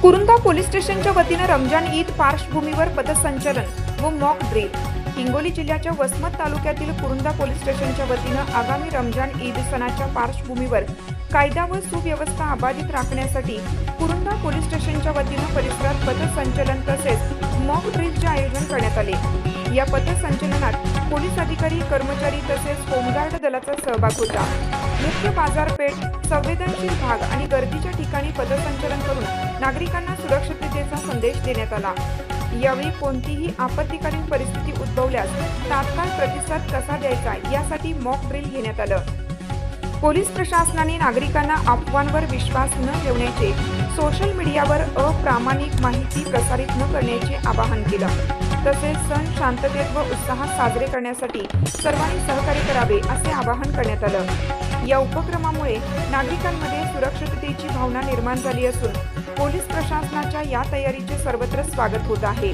Kurunda police स्टेशनच्या वतीने रमजान ईद पार्श्वभूमीवर पथसंचलन व मॉक ड्रिल। हिंगोली जिल्ह्याच्या वसमत तालुक्यातील कुरुंदा पोलीस स्टेशनच्या वतीने आगामी रमजान ईद सणाच्या पार्श्वभूमीवर कायदा व सुव्यवस्था अबाधित राखण्यासाठी कुरुंदा पोलीस स्टेशनच्या वतीने परिसरात पथसंचलन तसेच मॉक ड्रिलचे आयोजन करण्यात आले। या पथसंचलनात पोलीस अधिकारी, कर्मचारी तसेच होमगार्ड दलाचा सहभाग होता। मुख्य बाजारपेठ, संवेदनशील भाग आणि गर्दीच्या ठिकाणी पथसंचलन करून नागरिकांना सुरक्षिततेचा संदेश देण्यात आला। यावेळी कोणतीही आपत्कालीन परिस्थिती उद्भवल्यास तात्काळ प्रतिसाद कसा द्यायचा यासाठी मॉक ड्रिल घेण्यात आलं। पोलीस प्रशासनाने नागरिकांना अफवांवर विश्वास न ठेवण्याचे, सोशल मीडियावर अप्रामाणिक माहिती प्रसारित न करण्याचे आवाहन केलं। तसेच सण शांततेत व उत्साहात साजरे करण्यासाठी सर्वांनी सहकार्य करावे असे आवाहन करण्यात आलं। या उपक्रमामुळे नागरिकांमध्ये सुरक्षिततेची भावना निर्माण झाली असून पोलीस प्रशासनाच्या या तयारीचे सर्वत्र स्वागत होत आहे।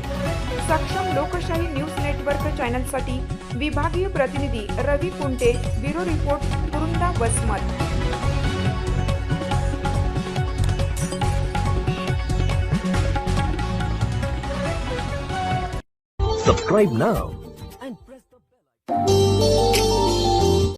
सक्षम लोकशाही न्यूज नेटवर्क चॅनलसाठी विभागीय प्रतिनिधी Ravi Kunte, bureau report, Kurunda Vasmat. Subscribe now